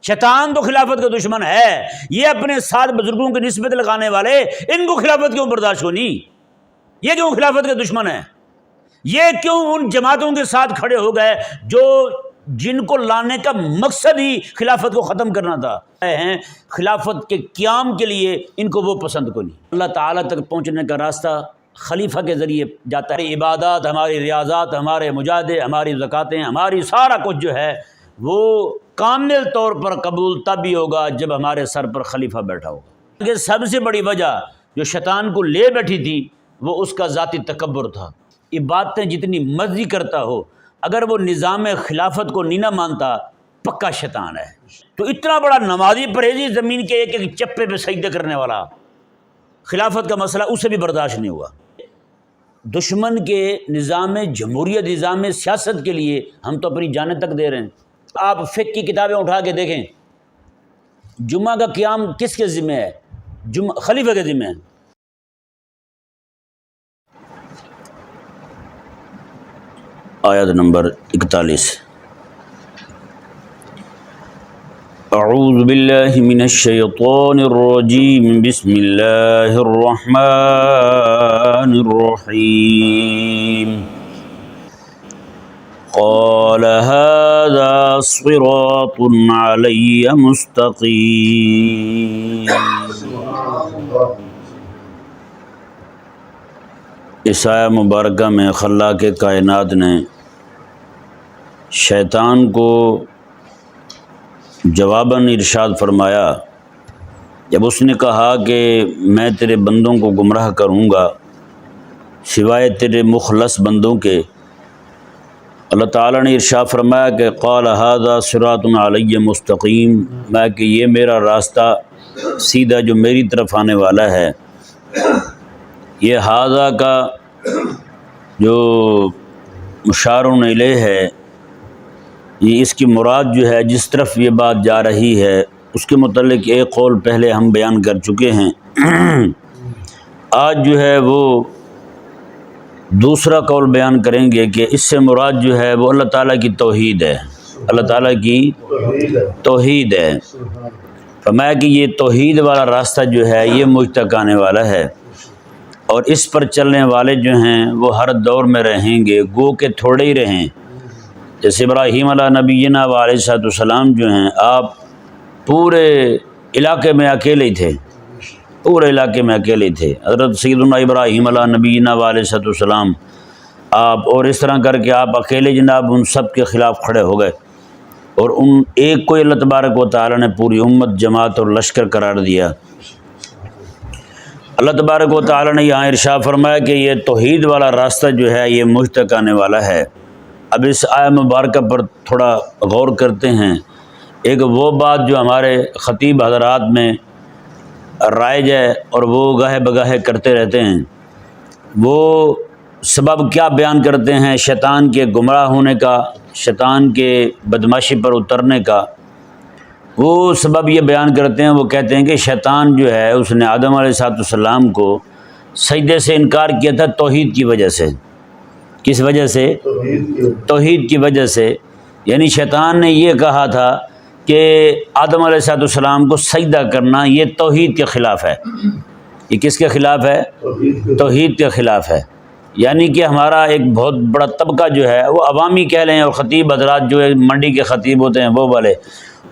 شیطان تو خلافت کا دشمن ہے، یہ اپنے ساتھ بزرگوں کی نسبت لگانے والے، ان کو خلافت کیوں برداشت ہونی؟ یہ کیوں خلافت کا دشمن ہے؟ یہ کیوں ان جماعتوں کے ساتھ کھڑے ہو گئے جو جن کو لانے کا مقصد ہی خلافت کو ختم کرنا تھا؟ ہیں خلافت کے قیام کے لیے ان کو وہ پسند کو نہیں۔ اللہ تعالیٰ تک پہنچنے کا راستہ خلیفہ کے ذریعے جاتا ہے۔ عبادات، ہماری ریاضات، ہمارے مجاہدے، ہماری زکاتیں، ہماری سارا کچھ جو ہے وہ کامل طور پر قبول تب ہی ہوگا جب ہمارے سر پر خلیفہ بیٹھا ہوگا۔ کہ سب سے بڑی وجہ جو شیطان کو لے بیٹھی تھی وہ اس کا ذاتی تکبر تھا۔ عبادتیں جتنی مرضی کرتا ہو، اگر وہ نظام خلافت کو نہیں نہ مانتا، پکا شیطان ہے۔ تو اتنا بڑا نمازی پرہیزی، زمین کے ایک ایک چپے پہ سجدے کرنے والا، خلافت کا مسئلہ اسے بھی برداشت نہیں ہوا۔ دشمن کے نظام جمہوریت، نظام سیاست کے لیے ہم تو اپنی جانیں تک دے رہے ہیں۔ آپ فقہ کی کتابیں اٹھا کے دیکھیں، جمعہ کا قیام کس کے ذمہ ہے؟ خلیفہ کے ذمہ ہے۔ آیت نمبر 41، اعوذ باللہ من الشیطان الرجیم، بسم اللہ الرحمن الرحیم، قال هذا صراط علی مستقیم۔ اس آیہ مبارکہ میں خلاق کائنات نے شیطان کو جواباً ارشاد فرمایا جب اس نے کہا کہ میں تیرے بندوں کو گمراہ کروں گا سوائے تیرے مخلص بندوں کے۔ اللہ تعالیٰ نے ارشاد فرمایا کہ قال ھذا صراط علی مستقیم، میں کہ یہ میرا راستہ سیدھا جو میری طرف آنے والا ہے۔ یہ ھذا کا جو مشار الیہ ہے، یہ اس کی مراد جو ہے جس طرف یہ بات جا رہی ہے اس کے متعلق ایک قول پہلے ہم بیان کر چکے ہیں۔ آج جو ہے وہ دوسرا قول بیان کریں گے کہ اس سے مراد جو ہے وہ اللہ تعالیٰ کی توحید ہے، اللہ تعالیٰ کی توحید ہے۔ فرمایا کہ یہ توحید والا راستہ جو ہے یہ مجھ تک آنے والا ہے، اور اس پر چلنے والے جو ہیں وہ ہر دور میں رہیں گے، گو کہ تھوڑے ہی رہیں۔ جیسے ابراہیم علیہ نبینا علیہ السلام جو ہیں، آپ پورے علاقے میں اکیلے تھے، پورے علاقے میں اکیلے تھے۔ حضرت سیدنا ابراہیم علیہ نبینا علیہ السلام آپ اور اس طرح کر کے آپ اکیلے جناب ان سب کے خلاف کھڑے ہو گئے، اور ان ایک کو اللہ تبارک و تعالیٰ نے پوری امت، جماعت اور لشکر قرار دیا۔ اللہ تبارک و تعالیٰ نے یہاں ارشاد فرمایا کہ یہ توحید والا راستہ جو ہے یہ مجھ تک آنے والا ہے۔ اب اس آیہ مبارکہ پر تھوڑا غور کرتے ہیں۔ ایک وہ بات جو ہمارے خطیب حضرات میں رائج ہے اور وہ گاہے بگاہے کرتے رہتے ہیں، وہ سبب کیا بیان کرتے ہیں شیطان کے گمراہ ہونے کا، شیطان کے بدماشی پر اترنے کا۔ وہ سبب یہ بیان کرتے ہیں، وہ کہتے ہیں کہ شیطان جو ہے اس نے آدم علیہ السلام کو سجدے سے انکار کیا تھا توحید کی وجہ سے۔ کس وجہ سے؟ توحید کی وجہ سے۔ یعنی شیطان نے یہ کہا تھا کہ آدم علیہ السلام کو سجدہ کرنا یہ توحید کے خلاف ہے۔ یہ کس کے خلاف ہے؟ توحید کے خلاف ہے۔ یعنی کہ ہمارا ایک بہت بڑا طبقہ جو ہے وہ عوامی کہہ لیں، اور خطیب حضرات جو منڈی کے خطیب ہوتے ہیں وہ والے،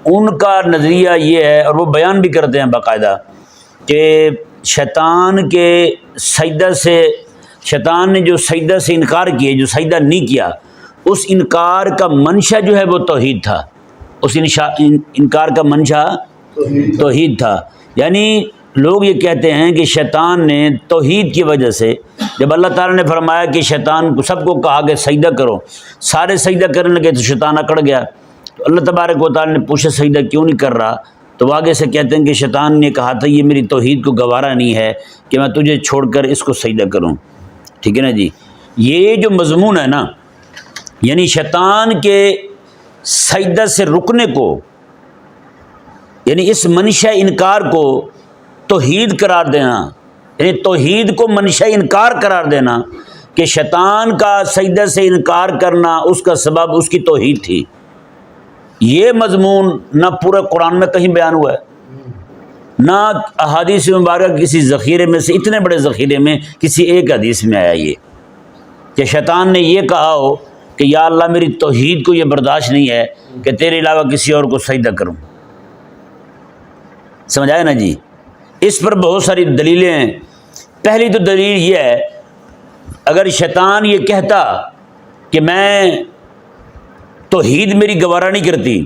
ان کا نظریہ یہ ہے، اور وہ بیان بھی کرتے ہیں باقاعدہ، کہ شیطان کے سجدہ سے، شیطان نے جو سجدہ سے انکار کیا، جو سجدہ نہیں کیا، اس انکار کا منشا جو ہے وہ توحید تھا۔ اس انکار کا منشا توحید تھا۔ یعنی لوگ یہ کہتے ہیں کہ شیطان نے توحید کی وجہ سے، جب اللہ تعالیٰ نے فرمایا کہ شیطان کو سب کو کہا کہ سجدہ کرو، سارے سجدہ کرنے لگے تو شیطان اکڑ گیا۔ تو اللہ تبارک و تعالیٰ نے پوچھا سجدہ کیوں نہیں کر رہا؟ تو آگے سے کہتے ہیں کہ شیطان نے کہا تھا یہ میری توحید کو گوارا نہیں ہے کہ میں تجھے چھوڑ کر اس کو سجدہ کروں۔ ٹھیک ہے نا جی؟ یہ جو مضمون ہے نا، یعنی شیطان کے سجدہ سے رکنے کو، یعنی اس منشا انکار کو توحید قرار دینا، یعنی توحید کو منشا انکار قرار دینا، کہ شیطان کا سجدہ سے انکار کرنا اس کا سبب اس کی توحید تھی۔ یہ مضمون نہ پورے قرآن میں کہیں بیان ہوا ہے، نہ احادیث مبارکہ کسی ذخیرے میں سے، اتنے بڑے ذخیرے میں کسی ایک حدیث میں آیا یہ کہ شیطان نے یہ کہا ہو کہ یا اللہ میری توحید کو یہ برداشت نہیں ہے کہ تیرے علاوہ کسی اور کو سجدہ کروں۔ سمجھ آیا نا جی؟ اس پر بہت ساری دلیلیں ہیں۔ پہلی تو دلیل یہ ہے، اگر شیطان یہ کہتا کہ میں توحید میری گوارا نہیں کرتی،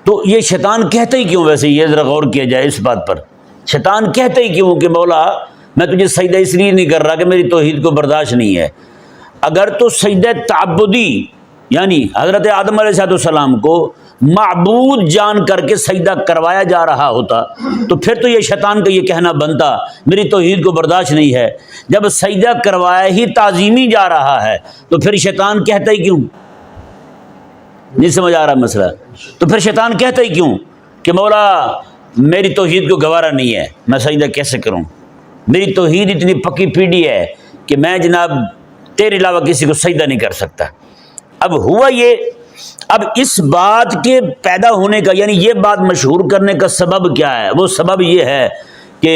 تو یہ شیطان کہتا ہی کیوں؟ ویسے یہ ذرا غور کیا جائے اس بات پر، شیطان کہتا ہی کیوں کہ مولا میں تجھے سجدہ اس لیے نہیں کر رہا کہ میری توحید کو برداشت نہیں ہے۔ اگر تو سجدہ تعبدی یعنی حضرت آدم علیہ السلام کو معبود جان کر کے سجدہ کروایا جا رہا ہوتا تو پھر تو یہ شیطان کا یہ کہنا بنتا میری توحید کو برداشت نہیں ہے۔ جب سجدہ کروایا ہی تعظیمی جا رہا ہے تو پھر شیطان کہتا ہی کیوں؟ نہیں سمجھ آ رہا مسئلہ؟ تو پھر شیطان کہتا ہی کیوں کہ مولا میری توحید کو گوارا نہیں ہے، میں سجدہ کیسے کروں؟ میری توحید اتنی پکی پیڑھی ہے کہ میں جناب تیرے علاوہ کسی کو سجدہ نہیں کر سکتا۔ اب ہوا یہ، اب اس بات کے پیدا ہونے کا یعنی یہ بات مشہور کرنے کا سبب کیا ہے؟ وہ سبب یہ ہے کہ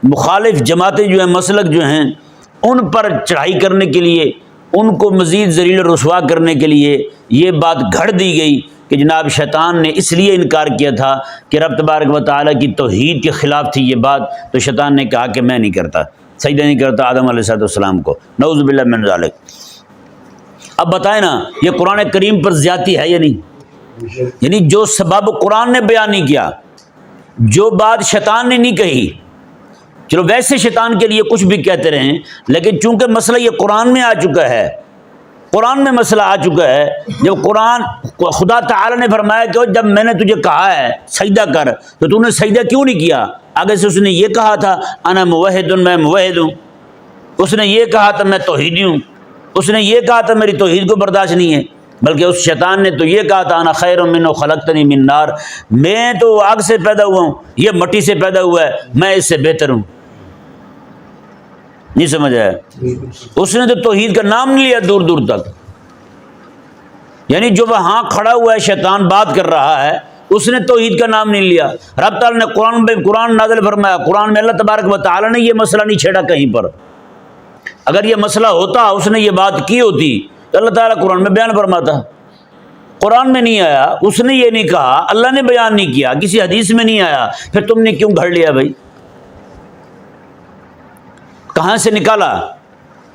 مخالف جماعتیں جو ہیں، مسلک جو ہیں، ان پر چڑھائی کرنے کے لیے، ان کو مزید ذلیل و رسوا کرنے کے لیے یہ بات گھڑ دی گئی کہ جناب شیطان نے اس لیے انکار کیا تھا کہ رب تبارک و تعالیٰ کی توحید کے خلاف تھی یہ بات، تو شیطان نے کہا کہ میں نہیں کرتا، سجدہ نہیں کرتا آدم علیہ السلام کو، نعوذ باللہ من ذالک۔ اب بتائیں نا یہ قرآن کریم پر زیادتی ہے یا نہیں؟ یعنی جو سبب قرآن نے بیان نہیں کیا، جو بات شیطان نے نہیں کہی، چلو ویسے شیطان کے لیے کچھ بھی کہتے رہیں، لیکن چونکہ مسئلہ یہ قرآن میں آ چکا ہے، قرآن میں مسئلہ آ چکا ہے، جب قرآن خدا تعالی نے فرمایا کہ جب میں نے تجھے کہا ہے سجدہ کر تو تو نے سجدہ کیوں نہیں کیا؟ آگے سے اس نے یہ کہا تھا انا موحد، میں موحد ہوں، اس نے یہ کہا تھا میں توحیدی ہوں، اس نے یہ کہا تھا میری توحید کو برداشت نہیں ہے، بلکہ اس شیطان نے تو یہ کہا تھا انا خیر منہ خلقتنی من نار، میں تو آگ سے پیدا ہوا ہوں، یہ مٹی سے پیدا ہوا ہے، میں اس سے بہتر ہوں۔ نہیں سمجھ آیا؟ اس نے تو توحید کا نام نہیں لیا دور دور تک، یعنی جو وہاں کھڑا ہوا ہے شیطان بات کر رہا ہے اس نے توحید کا نام نہیں لیا۔ رب تعالیٰ نے قرآن نازل فرمایا، قرآن میں اللہ تبارک و تعالیٰ نے یہ مسئلہ نہیں چھیڑا کہیں پر۔ اگر یہ مسئلہ ہوتا، اس نے یہ بات کی ہوتی تو اللہ تعالیٰ قرآن میں بیان فرماتا، قرآن میں نہیں آیا، اس نے یہ نہیں کہا، اللہ نے بیان نہیں کیا، کسی حدیث میں نہیں آیا، پھر تم نے کیوں گھڑ لیا بھائی؟ کہاں سے نکالا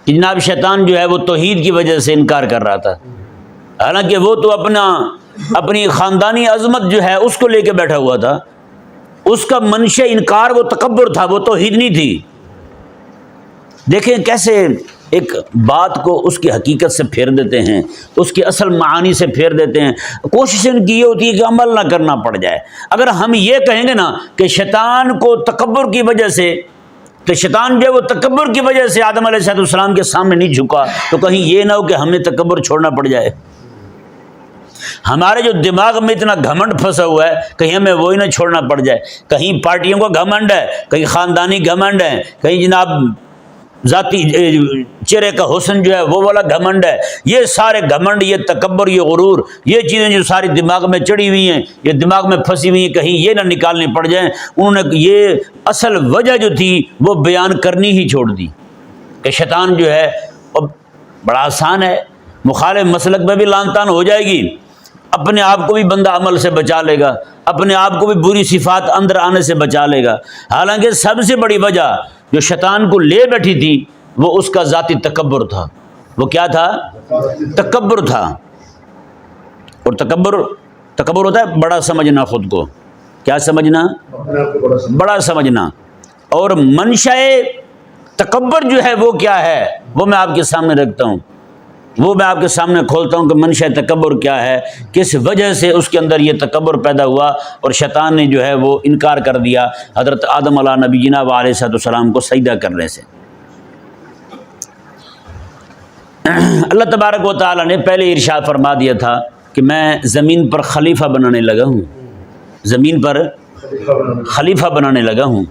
کہ جناب شیطان جو ہے وہ توحید کی وجہ سے انکار کر رہا تھا، حالانکہ وہ تو اپنی خاندانی عظمت جو ہے اس کو لے کے بیٹھا ہوا تھا، اس کا منشا انکار وہ تکبر تھا، وہ توحید نہیں تھی۔ دیکھیں کیسے ایک بات کو اس کی حقیقت سے پھیر دیتے ہیں، اس کی اصل معانی سے پھیر دیتے ہیں۔ کوشش ان کی یہ ہوتی ہے کہ عمل نہ کرنا پڑ جائے۔ اگر ہم یہ کہیں گے نا کہ شیطان کو تکبر کی وجہ سے، تو شیطان جو ہے وہ تکبر کی وجہ سے آدم علیہ السلام کے سامنے نہیں جھکا، تو کہیں یہ نہ ہو کہ ہمیں تکبر چھوڑنا پڑ جائے۔ ہمارے جو دماغ میں اتنا گھمنڈ پھنسا ہوا ہے کہیں ہمیں وہی نہ چھوڑنا پڑ جائے۔ کہیں پارٹیوں کا گھمنڈ ہے، کہیں خاندانی گھمنڈ ہے، کہیں جناب ذاتی چہرے کا حسن جو ہے وہ والا گھمنڈ ہے۔ یہ سارے گھمنڈ، یہ تکبر، یہ غرور، یہ چیزیں جو ساری دماغ میں چڑھی ہوئی ہیں، یہ دماغ میں پھنسی ہوئی ہیں، کہیں یہ نہ نکالنی پڑ جائیں۔ انہوں نے یہ اصل وجہ جو تھی وہ بیان کرنی ہی چھوڑ دی کہ شیطان جو ہے بڑا آسان ہے، مخالف مسلک میں بھی لان تان ہو جائے گی، اپنے آپ کو بھی بندہ عمل سے بچا لے گا، اپنے آپ کو بھی بری صفات اندر آنے سے بچا لے گا۔ حالانکہ سب سے بڑی وجہ جو شیطان کو لے بیٹھی تھی وہ اس کا ذاتی تکبر تھا۔ وہ کیا تھا؟ تکبر تھا۔ اور تکبر ہوتا ہے بڑا سمجھنا خود کو۔ کیا سمجھنا؟ بڑا سمجھنا۔ اور منشأ تکبر جو ہے وہ کیا ہے وہ میں آپ کے سامنے رکھتا ہوں، وہ میں آپ کے سامنے کھولتا ہوں کہ منشأ تکبر کیا ہے، کس وجہ سے اس کے اندر یہ تکبر پیدا ہوا اور شیطان نے جو ہے وہ انکار کر دیا حضرت آدم علیہ نبینا و علیہ السلام کو سجدہ کرنے سے۔ اللہ تبارک و تعالیٰ نے پہلے ارشاد فرما دیا تھا کہ میں زمین پر خلیفہ بنانے لگا ہوں، زمین پر خلیفہ بنانے لگا ہوں۔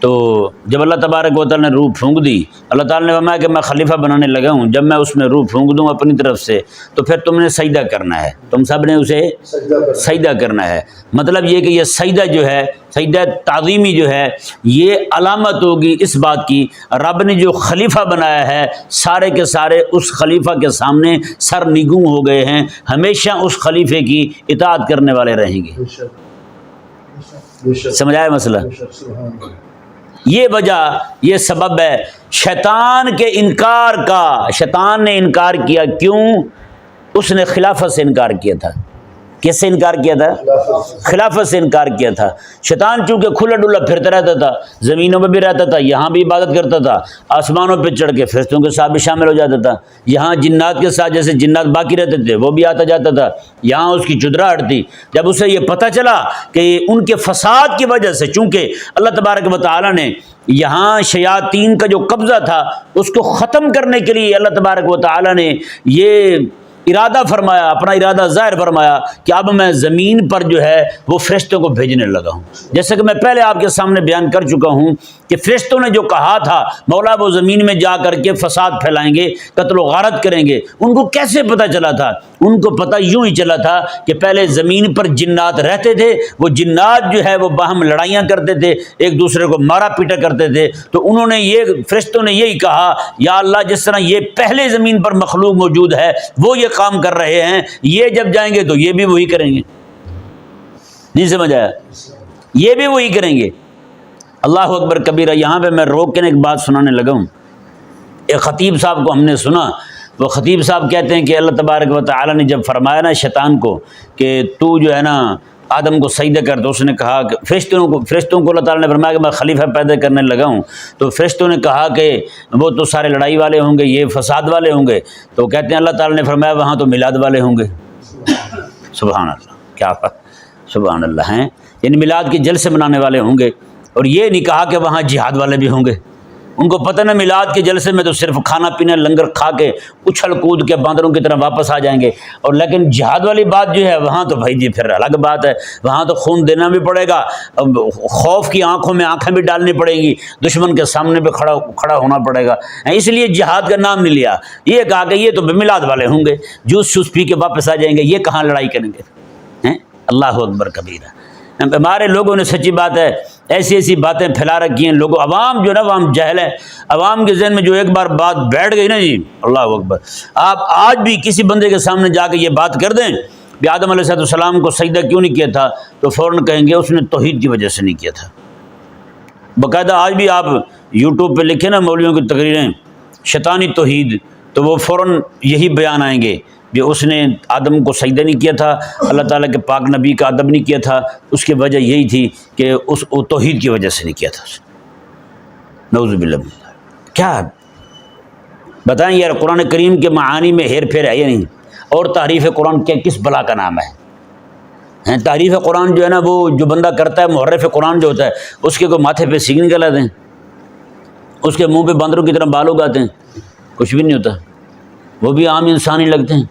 تو جب اللہ تبارک و تعالیٰ نے روح پھونک دی، اللہ تعالیٰ نے فرمایا کہ میں خلیفہ بنانے لگا ہوں، جب میں اس میں روح پھونک دوں اپنی طرف سے تو پھر تم نے سجدہ کرنا ہے، تم سب نے اسے سجدہ کرنا ہے۔ مطلب یہ کہ یہ سجدہ جو ہے، سجدہ تعظیمی جو ہے، یہ علامت ہوگی اس بات کی رب نے جو خلیفہ بنایا ہے سارے کے سارے اس خلیفہ کے سامنے سر نگوں ہو گئے ہیں، ہمیشہ اس خلیفے کی اطاعت کرنے والے رہیں گے۔ سمجھ آیا مسئلہ؟ یہ وجہ، یہ سبب ہے شیطان کے انکار کا۔ شیطان نے انکار کیا، کیوں؟ اس نے خلافت سے انکار کیا تھا۔ کس سے انکار کیا تھا؟ خلافت سے انکار کیا تھا۔ شیطان چونکہ کھلا ڈلا پھرتا رہتا تھا، زمینوں میں بھی رہتا تھا، یہاں بھی عبادت کرتا تھا، آسمانوں پہ چڑھ کے فرشتوں کے ساتھ بھی شامل ہو جاتا تھا، یہاں جنات کے ساتھ جیسے جنات باقی رہتے تھے وہ بھی آتا جاتا تھا، یہاں اس کی چدراہٹ تھی۔ جب اسے یہ پتہ چلا کہ ان کے فساد کی وجہ سے، چونکہ اللہ تبارک و تعالیٰ نے یہاں شیاطین کا جو قبضہ تھا اس کو ختم کرنے کے لیے اللہ تبارک و تعالیٰ نے یہ ارادہ فرمایا، اپنا ارادہ ظاہر فرمایا کہ اب میں زمین پر جو ہے وہ فرشتوں کو بھیجنے لگا ہوں۔ جیسے کہ میں پہلے آپ کے سامنے بیان کر چکا ہوں کہ فرشتوں نے جو کہا تھا مولا وہ زمین میں جا کر کے فساد پھیلائیں گے، قتل و غارت کریں گے، ان کو کیسے پتہ چلا تھا؟ ان کو پتہ یوں ہی چلا تھا کہ پہلے زمین پر جنات رہتے تھے، وہ جنات جو ہے وہ باہم لڑائیاں کرتے تھے، ایک دوسرے کو مارا پیٹا کرتے تھے، تو انہوں نے فرشتوں نے یہی کہا یا اللہ جس طرح یہ پہلے زمین پر مخلوق موجود ہے وہ یہ کام کر رہے ہیں، یہ جب جائیں گے تو یہ بھی وہی کریں گے۔ نہیں سمجھ آیا؟ یہ بھی وہی کریں گے۔ اللہ اکبر کبیرہ۔ یہاں پہ میں روک کے ایک بات سنانے لگا ہوں۔ ایک خطیب صاحب کو ہم نے سنا، وہ خطیب صاحب کہتے ہیں کہ اللہ تبارک و تعالیٰ نے جب فرمایا نا شیطان کو کہ تو جو ہے نا آدم کو سجدہ کر، تو اس نے کہا کہ فرشتوں کو اللہ تعالیٰ نے فرمایا کہ میں خلیفہ پیدا کرنے لگا ہوں، تو فرشتوں نے کہا کہ وہ تو سارے لڑائی والے ہوں گے، یہ فساد والے ہوں گے، تو کہتے ہیں اللہ تعالیٰ نے فرمایا وہاں تو میلاد والے ہوں گے۔ سبحان اللہ، کیا سبحان اللہ ہیں، یعنی میلاد کے جلسے منانے والے ہوں گے، اور یہ نہیں کہا کہ وہاں جہاد والے بھی ہوں گے۔ ان کو پتہ نہ میلاد کے جلسے میں تو صرف کھانا پینا لنگر کھا کے اچھل کود کے باندروں کی طرح واپس آ جائیں گے، اور لیکن جہاد والی بات جو ہے وہاں تو بھائی جی پھر الگ بات ہے، وہاں تو خون دینا بھی پڑے گا، خوف کی آنکھوں میں آنکھیں بھی ڈالنی پڑیں گی، دشمن کے سامنے پہ کھڑا ہونا پڑے گا۔ اس لیے جہاد کا نام نہیں لیا، یہ کہا کہ یہ تو میلاد والے ہوں گے، جوس شوس پی کے واپس آ جائیں گے، یہ کہاں لڑائی کریں گے۔ اللہ اکبر کبیرہ۔ ہمارے لوگوں نے سچی بات ہے ایسی ایسی باتیں پھیلا رکھی ہیں، لوگوں عوام جو ہے نا عوام جہل ہے، عوام کے ذہن میں جو ایک بار بات بیٹھ گئی نا جی، اللہ اکبر۔ آپ آج بھی کسی بندے کے سامنے جا کے یہ بات کر دیں کہ آدم علیہ السلام کو سجدہ کیوں نہیں کیا تھا، تو فوراً کہیں گے اس نے توحید کی وجہ سے نہیں کیا تھا۔ باقاعدہ آج بھی آپ یوٹیوب پہ لکھیں نا مولویوں کی تقریریں شیطانی توحید، تو وہ فوراً یہی بیان آئیں گے کہ اس نے آدم کو سجدہ نہیں کیا تھا، اللہ تعالیٰ کے پاک نبی کا ادب نہیں کیا تھا، اس کی وجہ یہی تھی کہ اس توحید کی وجہ سے نہیں کیا تھا اس نے۔ نعوذ باللہ۔ کیا بتائیں یار، قرآن کریم کے معانی میں ہیر پھیر ہے یا نہیں؟ اور تحریف قرآن کس بلا کا نام ہے؟ تحریف قرآن جو ہے نا وہ جو بندہ کرتا ہے، محرف قرآن جو ہوتا ہے، اس کے کوئی ماتھے پہ سینگ نکلا دیں، اس کے منہ پہ باندروں کی طرح بال اگاتے ہیں، کچھ بھی نہیں ہوتا، وہ بھی عام انسان ہی لگتے ہیں۔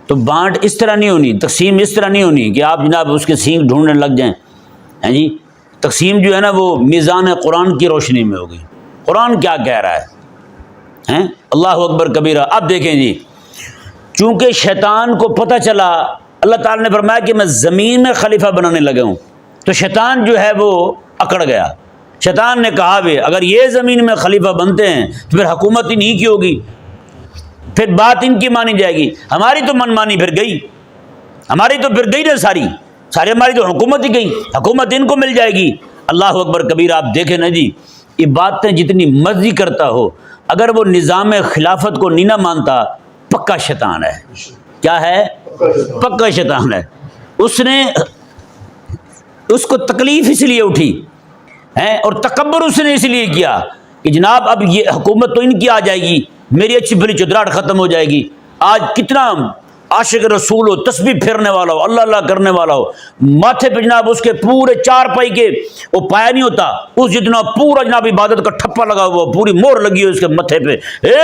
تو بانٹ اس طرح نہیں ہونی، تقسیم اس طرح نہیں ہونی کہ آپ جناب اس کے سینگ ڈھونڈنے لگ جائیں۔ جی تقسیم جو ہے نا وہ میزان قرآن کی روشنی میں ہوگی، قرآن کیا کہہ رہا ہے۔ اللہ اکبر کبیرہ۔ اب دیکھیں جی، چونکہ شیطان کو پتہ چلا، اللہ تعالیٰ نے فرمایا کہ میں زمین میں خلیفہ بنانے لگا ہوں، تو شیطان جو ہے وہ اکڑ گیا۔ شیطان نے کہا بھی اگر یہ زمین میں خلیفہ بنتے ہیں تو پھر حکومت ہی نہیں کی ہوگی، پھر بات ان کی مانی جائے گی، ہماری تو من مانی پھر گئی، ہماری تو پھر گئی نا ساری ہماری تو حکومت ہی گئی، حکومت ان کو مل جائے گی۔ اللہ اکبر کبیر۔ آپ دیکھیں نا جی، یہ باتیں جتنی مرضی کرتا ہو، اگر وہ نظام خلافت کو نہیں نہ مانتا، پکا شیطان ہے۔ کیا ہے؟ پکا شیطان ہے۔ اس کو تکلیف اس لیے اٹھی اور تکبر اس نے اس لیے کیا کہ جناب اب یہ حکومت تو ان کی آ جائے گی، میری اچھی بھلی چدراہٹ ختم ہو جائے گی۔ آج کتنا عاشق رسول ہو، تسبیح پھیرنے والا ہو، اللہ اللہ کرنے والا ہو، ماتھے پہ جناب اس کے پورے 4 پائی کے وہ پایا نہیں ہوتا اس جتنا پورا جناب عبادت کا ٹھپا لگا ہوا، پوری مور لگی ہے اس کے متھے پہ،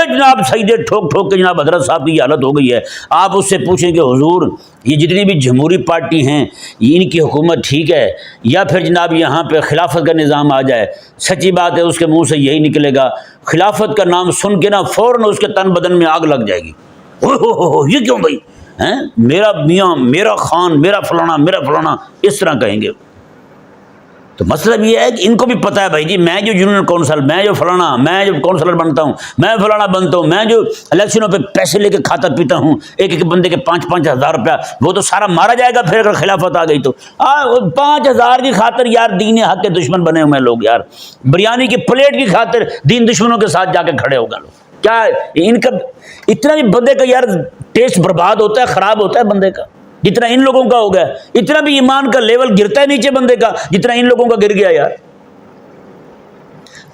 جناب سجدے ٹھوک ٹھوک کے جناب حضرت صاحب کی یہ حالت ہو گئی ہے۔ آپ اس سے پوچھیں کہ حضور یہ جتنی بھی جمہوری پارٹی ہیں ان کی حکومت ٹھیک ہے یا پھر جناب یہاں پہ خلافت کا نظام آ جائے؟ سچی بات ہے اس کے منہ سے یہی نکلے گا، خلافت کا نام سن کے نا فوراً اس کے تن بدن میں آگ لگ جائے گی، یہ کیوں بھائی، میرا میاں، میرا خان، میرا فلانا، اس طرح کہیں گے۔ تو مطلب یہ ہے کہ ان کو بھی پتہ ہے بھائی جی میں جو یونین کونسل، میں جو فلانا، میں جو کونسلر بنتا ہوں، میں فلانا بنتا ہوں، میں جو الیکشنوں پہ پیسے لے کے کھاتا پیتا ہوں، ایک ایک بندے کے 5-5 ہزار روپیہ، وہ تو سارا مارا جائے گا پھر اگر خلافت آ گئی تو۔ 5,000 کی خاطر یار دین حق کے دشمن بنے ہوئے لوگ، یار بریانی کی پلیٹ کی خاطر دین دشمنوں کے ساتھ جا کے کھڑے ہو گئے لوگ۔ کیا ان کا اتنا بھی بندے کا یار ٹیسٹ برباد ہوتا ہے، خراب ہوتا ہے بندے کا، جتنا ان لوگوں کا ہو گیا، اتنا بھی ایمان کا لیول گرتا ہے نیچے بندے کا جتنا ان لوگوں کا گر گیا یار۔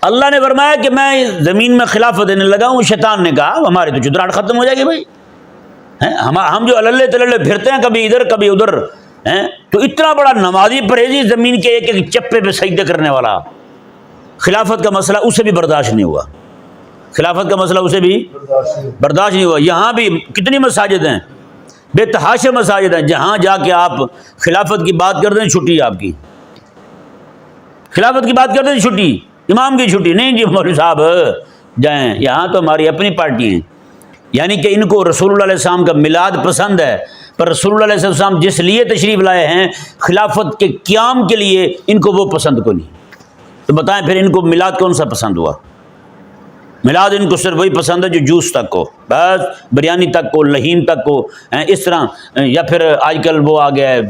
اللہ نے فرمایا کہ میں زمین میں خلافت دینے لگا ہوں، شیطان نے کہا ہماری تو چدراہٹ ختم ہو جائے گی بھائی، ہم جو اللہ تللے پھرتے ہیں کبھی ادھر کبھی ادھر، تو اتنا بڑا نمازی پرہیزی زمین کے ایک ایک چپے پہ سجدے کرنے والا، خلافت کا مسئلہ اسے بھی برداشت نہیں ہوا، خلافت کا مسئلہ اسے بھی برداشت نہیں ہوا۔ یہاں بھی کتنی مساجد ہیں، بے تحاشا مساجد ہیں، جہاں جا کے آپ خلافت کی بات کر دیں چھٹی آپ کی، خلافت کی بات کر دیں چھٹی، امام کی چھٹی نہیں جی مولوی صاحب جائیں، یہاں تو ہماری اپنی پارٹی ہیں۔ یعنی کہ ان کو رسول اللہ علیہ السلام کا میلاد پسند ہے، پر رسول اللہ علیہ السلام جس لیے تشریف لائے ہیں خلافت کے قیام کے لیے، ان کو وہ پسند کو نہیں۔ تو بتائیں پھر ان کو میلاد کون سا پسند ہوا؟ میلاد ان کو صرف وہی پسند ہے جو جوس تک ہو، بس بریانی تک ہو، لہین تک ہو، اس طرح۔ یا پھر آج کل وہ آ گیا ہے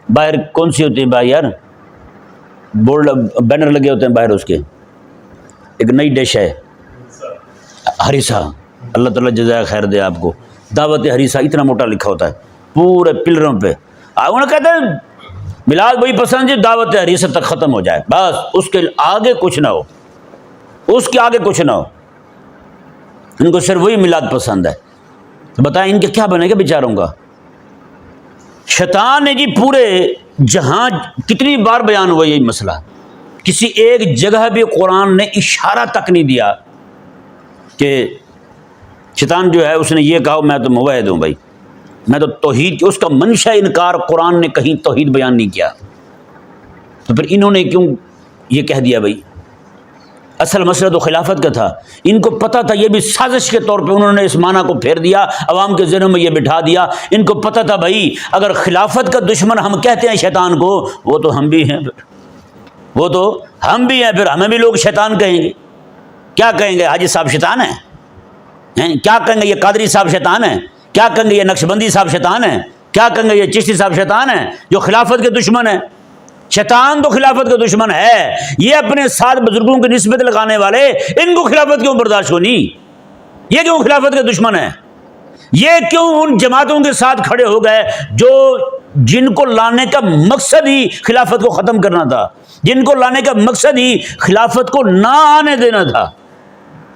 باہر، کون سی ہوتی ہے بھائی یار، بورڈ بینر لگے ہوتے ہیں باہر، اس کے ایک نئی ڈش ہے ہریسہ، اللہ تعالیٰ جزائے خیر دے آپ کو، دعوت ہریسہ اتنا موٹا لکھا ہوتا ہے پورے پلروں پہ، انہوں نے کہتے ہیں میلاد وہی پسند ہے دعوت ہریسہ تک ختم ہو جائے، بس اس کے آگے کچھ نہ ہو، اس کے آگے کچھ نہ ہو، ان کو صرف وہی میلاد پسند ہے۔ تو بتائیں ان کے کیا بنے گا بیچاروں کا؟ شیطان نے جی پورے جہاں کتنی بار بیان ہوا یہی مسئلہ، کسی ایک جگہ بھی قرآن نے اشارہ تک نہیں دیا کہ شیطان جو ہے اس نے یہ کہا میں تو موحد ہوں بھائی، میں تو توحید، اس کا منشا انکار قرآن نے کہیں توحید بیان نہیں کیا، تو پھر انہوں نے کیوں یہ کہہ دیا بھائی؟ اصل مسئلہ تو خلافت کا تھا، ان کو پتہ تھا، یہ بھی سازش کے طور پہ انہوں نے اس معنی کو پھیر دیا، عوام کے ذہنوں میں یہ بٹھا دیا، ان کو پتہ تھا بھائی اگر خلافت کا دشمن ہم کہتے ہیں شیطان کو، وہ تو ہم بھی ہیں، پھر وہ تو ہم بھی ہیں، پھر ہمیں بھی لوگ شیطان کہیں گے۔ کیا کہیں گے؟ حاجی صاحب شیطان ہیں؟ کیا کہیں گے یہ قادری صاحب شیطان ہیں؟ کیا کہیں گے یہ نقشبندی صاحب شیطان ہیں؟ کیا کہیں گے یہ چشتی صاحب شیطان ہیں جو خلافت کے دشمن ہیں؟ شیطان تو خلافت کا دشمن ہے، یہ اپنے ساتھ بزرگوں کی نسبت لگانے والے، ان کو خلافت کیوں برداشت ہونی؟ یہ کیوں خلافت کے دشمن ہیں؟ یہ کیوں ان جماعتوں کے ساتھ کھڑے ہو گئے جو جن کو لانے کا مقصد ہی خلافت کو ختم کرنا تھا، جن کو لانے کا مقصد ہی خلافت کو نہ آنے دینا تھا؟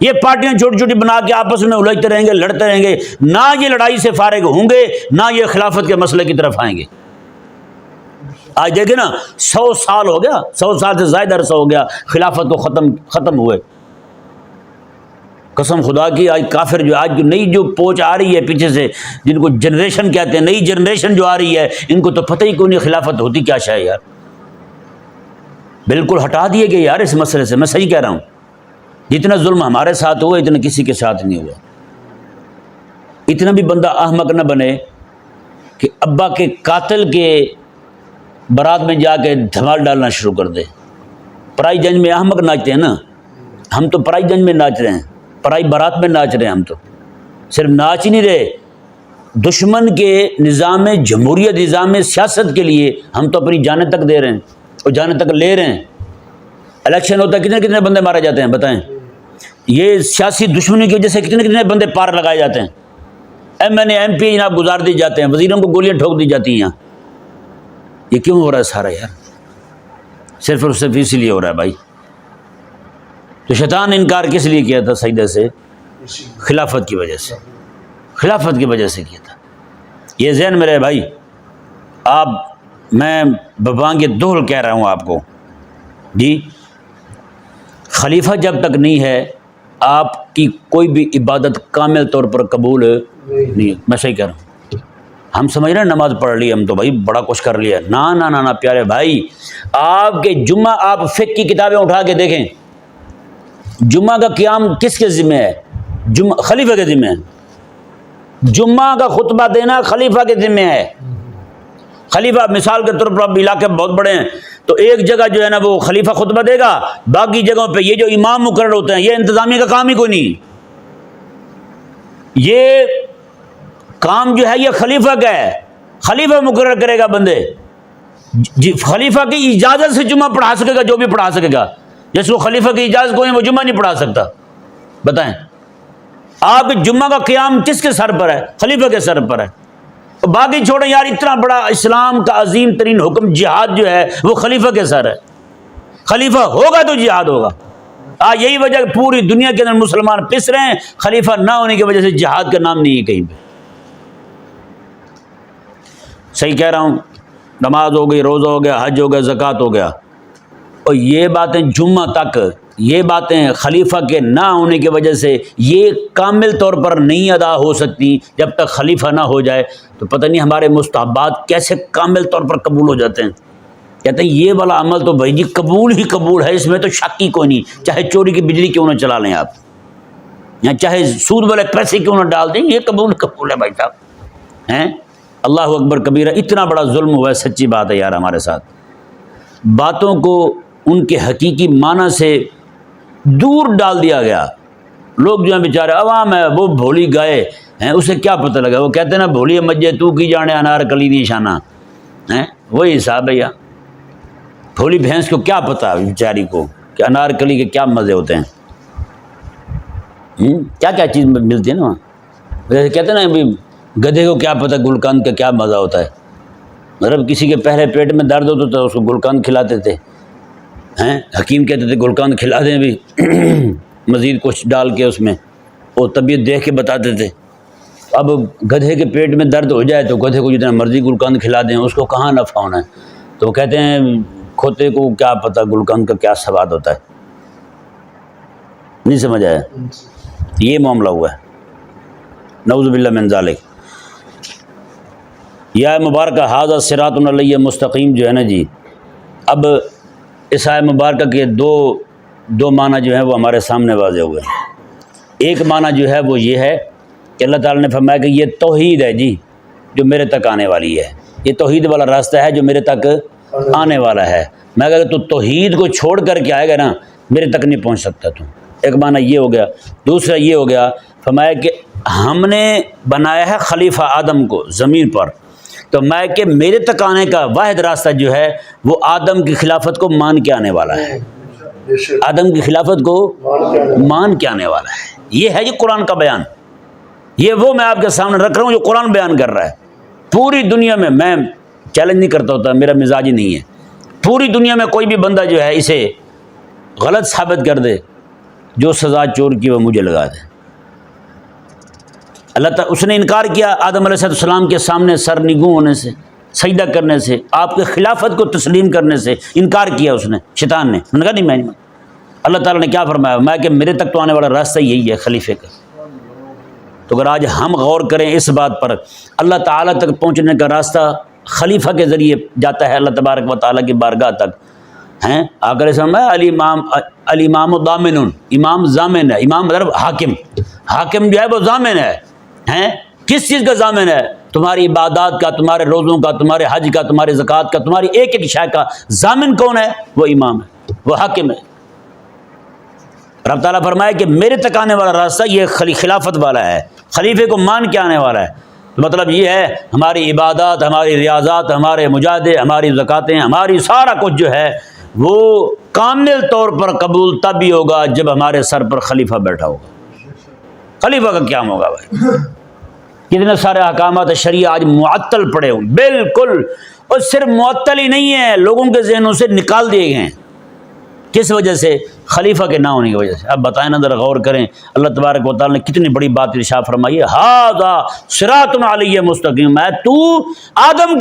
یہ پارٹیاں چھوٹی چھوٹی بنا کے آپس میں الجھتے رہیں گے، لڑتے رہیں گے، نہ یہ لڑائی سے فارغ ہوں گے، نہ یہ خلافت کے مسئلے کی طرف آئیں گے۔ آج دیکھیں نا 100 سال ہو گیا، 100 سال سے زائد عرصہ ہو گیا خلافت کو ختم ہوئے، قسم خدا کی آج کافر جو آج نئی جو پوچھ آ رہی ہے پیچھے سے، جن کو جنریشن کہتے ہیں، نئی جنریشن جو آ رہی ہے، ان کو تو پتہ ہی کوئی نہیں خلافت ہوتی کیا شے یار، بالکل ہٹا دیے گئے یار اس مسئلے سے۔ میں صحیح کہہ رہا ہوں، جتنا ظلم ہمارے ساتھ ہوا اتنا کسی کے ساتھ نہیں ہوا۔ اتنا بھی بندہ احمق نہ بنے کہ ابا کے قاتل کے بارات میں جا کے دھمال ڈالنا شروع کر دے۔ پرائی جنج میں احمق ناچتے ہیں نا، ہم تو پرائی جنج میں ناچ رہے ہیں، پرائی بارات میں ناچ رہے ہیں، ہم تو صرف ناچ ہی نہیں رہے، دشمن کے نظام جمہوریت، نظام سیاست کے لیے ہم تو اپنی جانیں تک دے رہے ہیں اور جانیں تک لے رہے ہیں۔ الیکشن ہوتا ہے کتنے کتنے بندے مارے جاتے ہیں بتائیں، یہ سیاسی دشمنی کی وجہ سے کتنے کتنے بندے پار لگائے جاتے ہیں، M N A M P جناب گزار دی جاتے ہیں، وزیروں کو گولیاں ٹھوک دی جاتی ہیں۔ یہاں یہ کیوں ہو رہا ہے سارا یار؟ صرف اور صرف اسی لیے ہو رہا ہے بھائی۔ تو شیطان نے انکار کس لیے کیا تھا سجدے سے؟ خلافت کی وجہ سے، خلافت کی وجہ سے کیا تھا۔ یہ ذہن میں رہے بھائی، آپ میں ببانگ دہل کہہ رہا ہوں آپ کو جی، خلیفہ جب تک نہیں ہے آپ کی کوئی بھی عبادت کامل طور پر قبول نہیں ہے۔ میں صحیح کہہ رہا ہوں، ہم سمجھ رہے ہیں نماز پڑھ لی ہم تو بھائی بڑا کچھ کر لیا، نہ پیارے بھائی، آپ کے جمعہ، آپ فقہ کی کتابیں اٹھا کے دیکھیں، جمعہ کا قیام کس کے ذمہ ہے؟ خلیفہ کے ذمہ ہے۔ جمعہ کا خطبہ دینا خلیفہ کے ذمہ ہے۔ خلیفہ مثال کے طور پر اب علاقے بہت بڑے ہیں تو ایک جگہ جو ہے نا وہ خلیفہ خطبہ دے گا، باقی جگہوں پہ یہ جو امام مقرر ہوتے ہیں یہ انتظامیہ کا کام ہی کوئی نہیں، یہ کام جو ہے یہ خلیفہ کا ہے، خلیفہ مقرر کرے گا بندے، خلیفہ کی اجازت سے جمعہ پڑھا سکے گا جو بھی پڑھا سکے گا، جس کو خلیفہ کی اجازت کوئی وہ جمعہ نہیں پڑھا سکتا۔ بتائیں آپ جمعہ کا قیام کس کے سر پر ہے؟ خلیفہ کے سر پر ہے۔ باقی چھوڑیں یار، اتنا بڑا اسلام کا عظیم ترین حکم جہاد جو ہے وہ خلیفہ کے سر ہے، خلیفہ ہوگا تو جہاد ہوگا۔ یہی وجہ کہ پوری دنیا کے اندر مسلمان پس رہے ہیں، خلیفہ نہ ہونے کی وجہ سے جہاد کا نام نہیں ہے کہیں پہ۔ صحیح کہہ رہا ہوں، نماز ہو گئی، روزہ ہو گیا، حج ہو گیا، زکوٰۃ ہو گیا، اور یہ باتیں جمعہ تک، یہ باتیں خلیفہ کے نہ ہونے کی وجہ سے یہ کامل طور پر نہیں ادا ہو سکتی جب تک خلیفہ نہ ہو جائے۔ تو پتہ نہیں ہمارے مستحبات کیسے کامل طور پر قبول ہو جاتے ہیں۔ کہتے ہیں یہ والا عمل تو بھائی جی قبول ہی قبول ہے، اس میں تو شک ہی کوئی نہیں، چاہے چوری کی بجلی کیوں نہ چلا لیں آپ، یا چاہے سود والے پیسے کیوں نہ ڈال دیں، یہ قبول ہے بھائی صاحب ہیں۔ اللہ اکبر کبیرہ، اتنا بڑا ظلم ہوا ہے، سچی بات ہے یار ہمارے ساتھ، باتوں کو ان کے حقیقی معنی سے دور ڈال دیا گیا۔ لوگ جو ہیں بیچارے عوام ہے وہ بھولی گائے ہیں، اسے کیا پتہ لگا، وہ کہتے ہیں نا بھولی مجھے تو کی جانے انار کلی نشانہ ہیں، وہی حساب ہے یار، بھولی بھینس کو کیا پتہ بیچاری کو کہ انار کلی کے کیا مزے ہوتے ہیں، کیا کیا چیز ملتی ہے نا وہاں۔ جیسے کہتے ہیں نا گدھے کو کیا پتہ گلقند کا کیا مزہ ہوتا ہے، مطلب کسی کے پہلے پیٹ میں درد ہوتا تھا اس کو گلقند کھلاتے تھے، حکیم کہتے تھے گلقند کھلا دیں بھی مزید کچھ ڈال کے اس میں، وہ طبیعت دیکھ کے بتاتے تھے۔ اب گدھے کے پیٹ میں درد ہو جائے تو گدھے کو جتنا مرضی گلقند کھلا دیں اس کو کہاں نفع ہونا ہے، تو وہ کہتے ہیں کھوتے کو کیا پتہ گلقند کا کیا سواد ہوتا ہے۔ نہیں سمجھ آیا؟ یہ معاملہ ہوا ہے، نعوذ باللہ من ذالک۔ یا مبارکہ ھذا صراط علیہ مستقیم جو ہے نا جی، اب اس آیت مبارکہ کے دو معنی جو ہیں وہ ہمارے سامنے واضح ہوئے ہیں۔ ایک معنی جو ہے وہ یہ ہے کہ اللہ تعالیٰ نے فرمایا کہ یہ توحید ہے جی جو میرے تک آنے والی ہے، یہ توحید والا راستہ ہے جو میرے تک آنے والا ہے، میں اگر تو توحید کو چھوڑ کر کے آئے گا نا میرے تک نہیں پہنچ سکتا تو۔ ایک معنی یہ ہو گیا۔ دوسرا یہ ہو گیا، فرمایا کہ ہم نے بنایا ہے خلیفہ آدم کو زمین پر، تو میں کہ میرے تک آنے کا واحد راستہ جو ہے وہ آدم کی خلافت کو مان کے آنے والا ہے، آدم کی خلافت کو مان کے آنے والا ہے۔ یہ ہے یہ قرآن کا بیان، یہ وہ میں آپ کے سامنے رکھ رہا ہوں جو قرآن بیان کر رہا ہے۔ پوری دنیا میں چیلنج نہیں کرتا ہوتا، میرا مزاج ہی نہیں ہے، پوری دنیا میں کوئی بھی بندہ جو ہے اسے غلط ثابت کر دے، جو سزا چور کی وہ مجھے لگا دے۔ اللہ تعالیٰ اس نے انکار کیا آدم علیہ السلام کے سامنے سر نگوں ہونے سے، سجدہ کرنے سے، آپ کے خلافت کو تسلیم کرنے سے انکار کیا اس نے، شیطان نے، انہوں نے کہا نہیں میں نہیں۔ اللہ تعالیٰ نے کیا فرمایا، میں کہ میرے تک تو آنے والا راستہ یہی ہے خلیفے کا۔ تو اگر آج ہم غور کریں اس بات پر، اللہ تعالیٰ تک پہنچنے کا راستہ خلیفہ کے ذریعے جاتا ہے اللہ تبارک و تعالیٰ کی بارگاہ تک ہیں۔ آخر سمجھا الامام ضامن، امام ضامن ہے، امام مطلب حاکم، حاکم جو ہے وہ ضامن ہے، ہیں کس چیز کا ضامن ہے؟ تمہاری عبادات کا، تمہارے روزوں کا، تمہارے حج کا، تمہارے زکوٰۃ کا، تمہاری ایک ایک شے کا ضامن کون ہے؟ وہ امام ہے، وہ حاکم ہے۔ رب تعالیٰ فرمائے کہ میرے تک آنے والا راستہ یہ خلافت والا ہے، خلیفے کو مان کے آنے والا ہے۔ تو مطلب یہ ہے ہماری عبادات، ہماری ریاضات، ہمارے مجاہدے، ہماری زکاتیں، ہماری سارا کچھ جو ہے وہ کامل طور پر قبول تب ہی ہوگا جب ہمارے سر پر خلیفہ بیٹھا ہوگا۔ خلیفہ کا قیام ہوگا بھائی۔ کتنے سارے احکامات شریعہ آج معطل پڑے ہوں، بالکل، اور صرف معطل ہی نہیں ہے، لوگوں کے ذہنوں سے نکال دیے گئے ہیں۔ کس وجہ سے؟ خلیفہ کے نہ ہونے کی وجہ سے۔ اب بتائیں نا، ذرا غور کریں، اللہ تبارک و تعالیٰ نے کتنی بڑی بات ارشاد فرمائی ہے، ھذا صراط علیہ مستقیم۔ میں تو آدم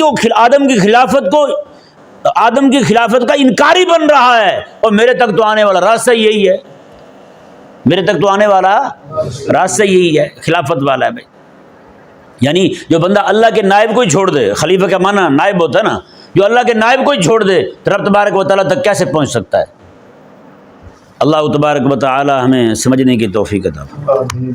کی خلافت کا انکاری بن رہا ہے، اور میرے تک تو آنے والا راستہ یہی ہے، میرے تک تو آنے والا راستہ یہی ہے، خلافت والا ہے بھائی۔ یعنی جو بندہ اللہ کے نائب کو ہی چھوڑ دے، خلیفہ کا معنی نائب ہوتا ہے نا، جو اللہ کے نائب کو ہی چھوڑ دے تو رب تبارک و تعالیٰ تک کیسے پہنچ سکتا ہے؟ اللہ تبارک و تعالیٰ ہمیں سمجھنے کی توفیق عطا فرمائے۔